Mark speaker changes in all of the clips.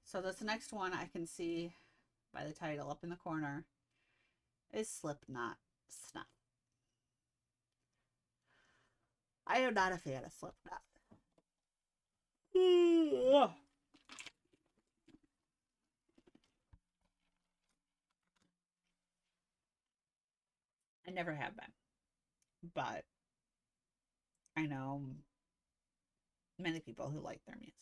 Speaker 1: So this next one I can see by the title up in the corner is Slipknot Snuff. I am not a fan of Slipknot. I never have been, but I know many people who like their music.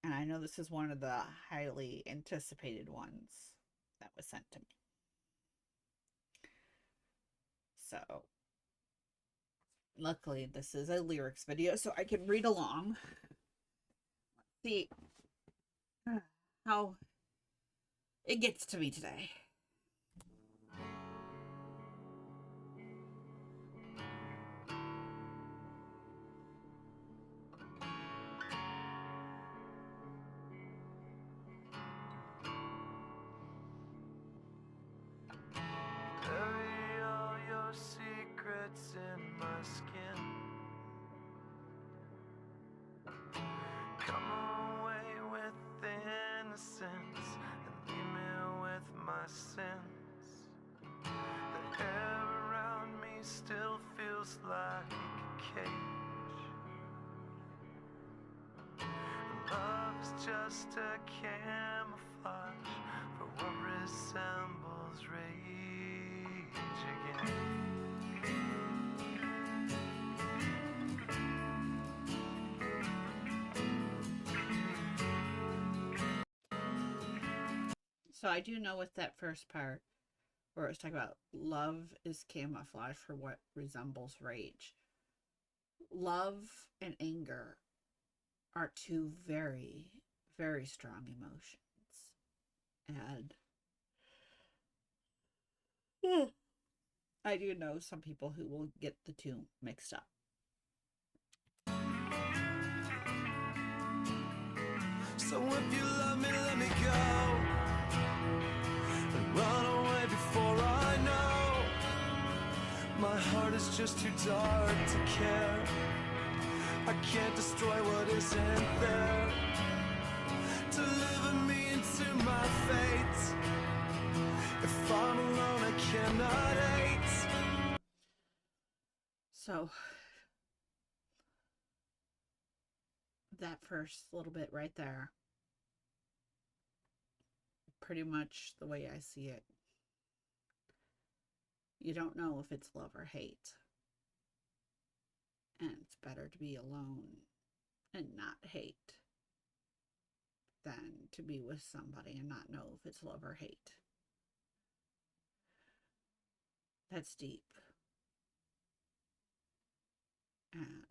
Speaker 1: And I know this is one of the highly anticipated ones that was sent to me. So, luckily, this is a lyrics video, so I can read along. See how it gets to me today.
Speaker 2: Bury all your secrets in my skin. Come away with the innocence and leave me with my sins. The air around me still feels like a cage. Love's just a camouflage for what resembles rage again.
Speaker 1: So I do know with that first part where it's talking about love is camouflage for what resembles rage. Love and anger are two very, very strong emotions. And I do know some people who will get the two mixed up.
Speaker 2: So if you love me, let me go and run away before I know. My heart is just too dark to care. I can't destroy what isn't there. Deliver me into my fate. If I'm alone, I cannot hate.
Speaker 1: So that first little bit right there, pretty much the way I see it. You don't know if it's love or hate. And it's better to be alone and not hate than to be with somebody and not know if it's love or hate. That's deep. And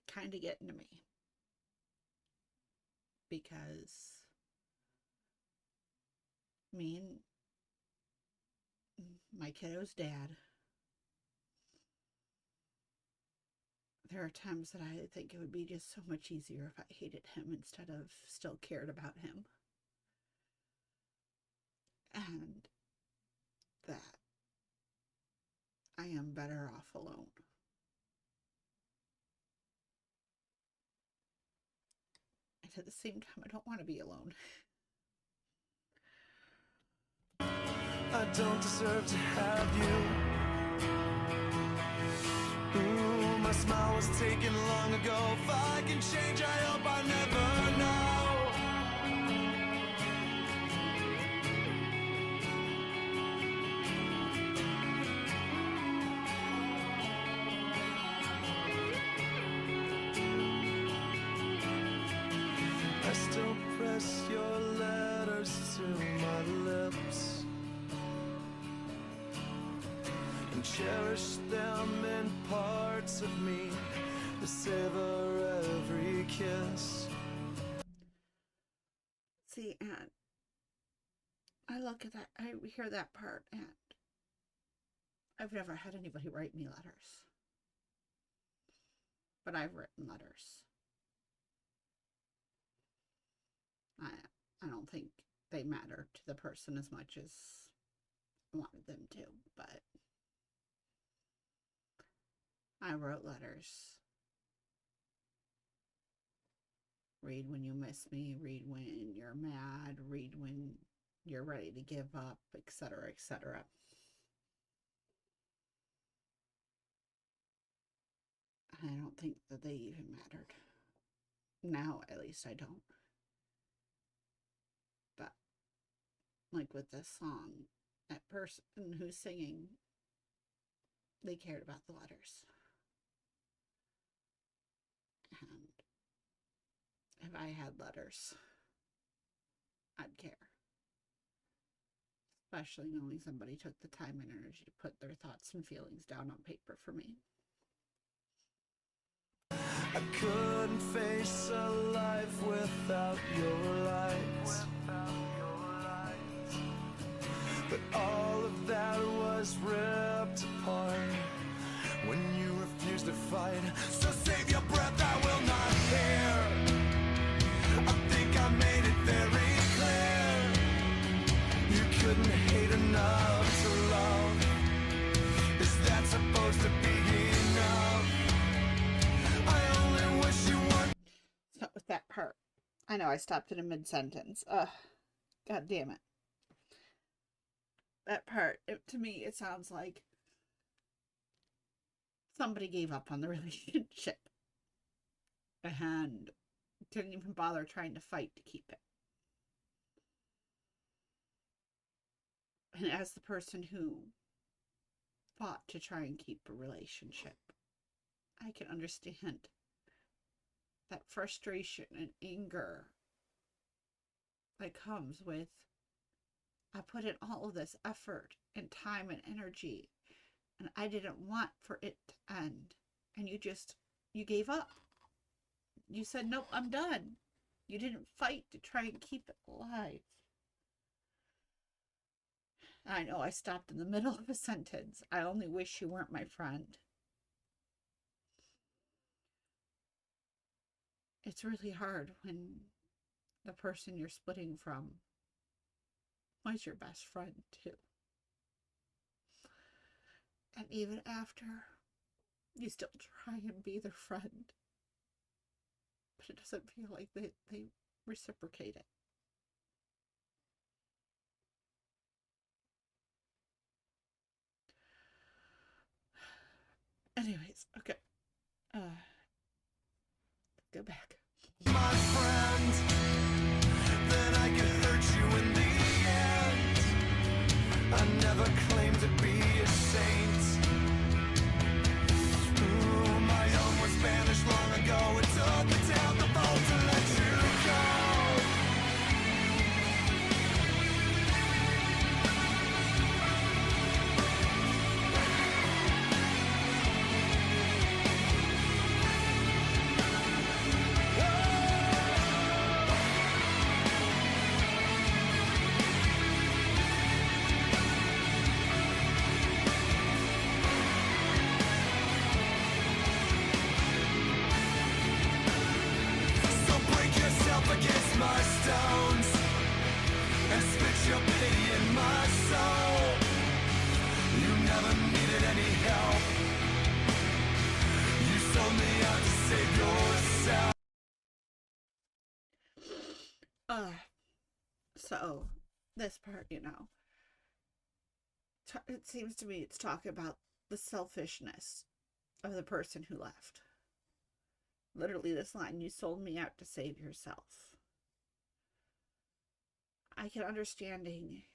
Speaker 1: kind of getting to me. Because me and my kiddo's dad, there are times that I think it would be just so much easier if I hated him instead of still cared about him. And that I am better off alone. And at the same time, I don't want to be alone.
Speaker 2: I don't deserve to have you. Ooh, my smile was taken long ago. If I can change, I hope I never know. I still press your letters to my lips and cherish them in parts of me to savor every kiss.
Speaker 1: See, and I look at that, I hear that part, and I've never had anybody write me letters. But I've written letters. I don't think they matter to the person as much as I wanted them to, but I wrote letters read when you miss me, read when you're mad, read when you're ready to give up, etc., etc. I don't think that they even mattered. Now, at least, I don't. But, like with this song, that person who's singing, they cared about the letters. And if I had letters, I'd care. Especially knowing somebody took the time and energy to put their thoughts and feelings down on paper for me.
Speaker 2: I couldn't face a life without your light. But all of that was ripped apart when you refused to fight. So save your breath, I will not care. I think I made it very clear. You couldn't hate enough to love. Is that supposed to be enough? I only wish you weren't.
Speaker 1: So with that part, I know I stopped it in mid-sentence. Ugh, god damn it. That part, to me, it sounds like somebody gave up on the relationship and didn't even bother trying to fight to keep it. And as the person who fought to try and keep a relationship, I can understand that frustration and anger that comes with, I put in all of this effort and time and energy, and I didn't want for it to end. And you gave up. You said, nope, I'm done. You didn't fight to try and keep it alive. I know I stopped in the middle of a sentence. I only wish you weren't my friend. It's really hard when the person you're splitting from was your best friend too. And even after, you still try and be their friend. But it doesn't feel like they reciprocate it. Anyways, okay. Go back.
Speaker 2: My friend, then I could hurt you in the end. I never claimed to be a saint. Ooh, my own was banished long ago. It took me down the boat to let you go. Against my stones and spit your pity in my soul. You never needed any help. You sold me out to save yourself.
Speaker 1: So this part, it seems to me it's talking about the selfishness of the person who left. Literally this line, you sold me out to save yourself. I can understand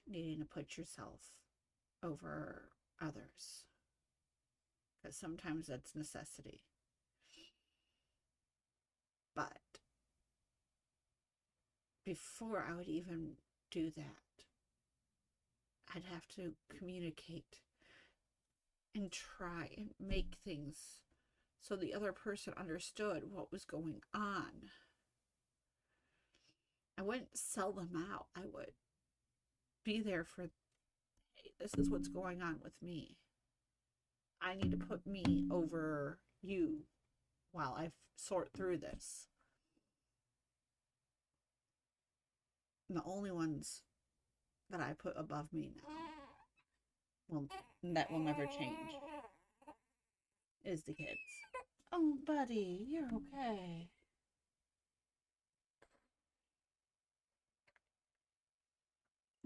Speaker 1: needing to put yourself over others, because sometimes that's necessity. But before I would even do that, I'd have to communicate and try and make things so the other person understood what was going on. I wouldn't sell them out. I would be there for, hey, this is what's going on with me. I need to put me over you while I sort through this. And the only ones that I put above me now, well, that will never change, is the kids. Oh, buddy, you're okay.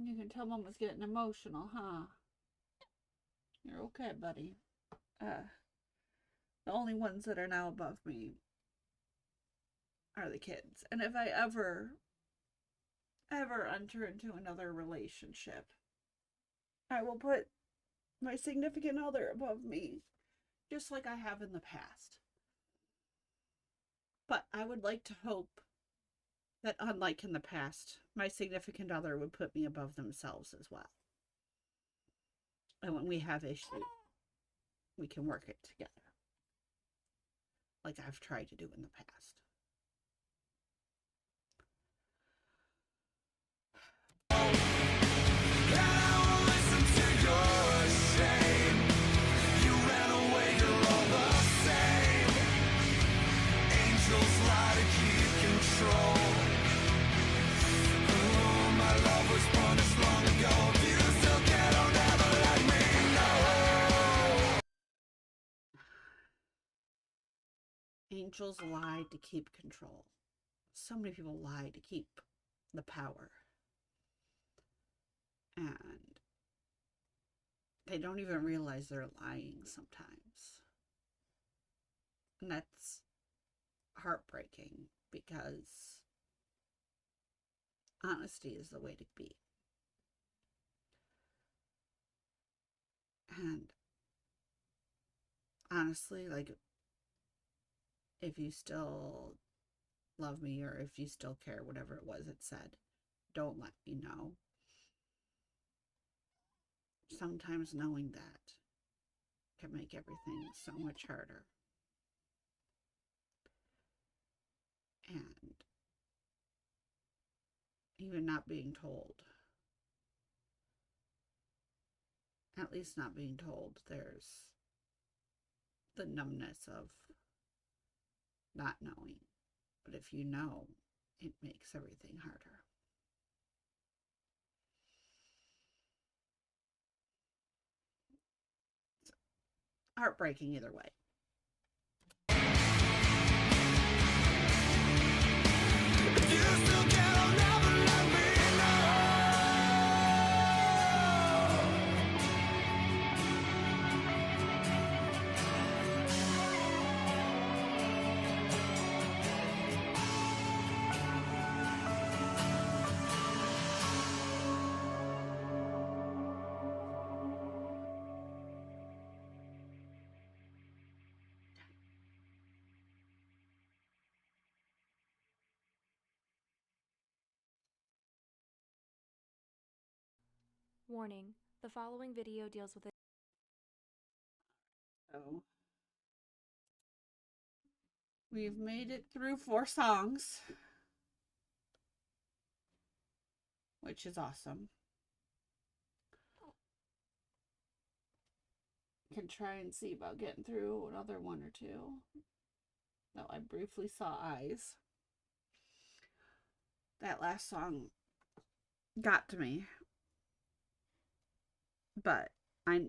Speaker 1: You can tell Mama's getting emotional, huh? You're okay, buddy. The only ones that are now above me are the kids. And if I ever enter into another relationship, I will put my significant other above me, just like I have in the past. But I would like to hope that, unlike in the past, my significant other would put me above themselves as well. And when we have issues, we can work it together, like I've tried to do in the past. Angels lie to keep control. So many people lie to keep the power. And they don't even realize they're lying sometimes. And that's heartbreaking, because honesty is the way to be. And honestly, like, if you still love me, or if you still care, whatever it was it said, don't let me know. Sometimes knowing that can make everything so much harder. And even not being told, at least not being told, there's the numbness of not knowing. But if you know, it makes everything harder. It's heartbreaking either way.
Speaker 3: Warning, the following video deals with
Speaker 1: So we've made it through 4 songs, which is awesome. Can try and see about getting through another 1 or 2. No, I briefly saw eyes. That last song got to me, but I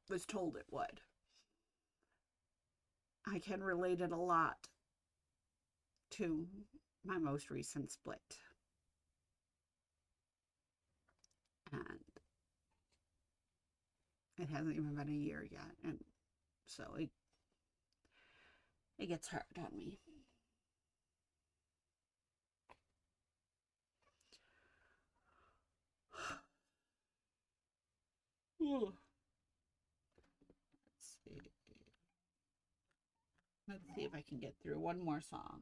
Speaker 1: was told it would. I can relate it a lot to my most recent split. And it hasn't even been a year yet, and so it gets hard on me. Let's see. Let's see if I can get through one more song.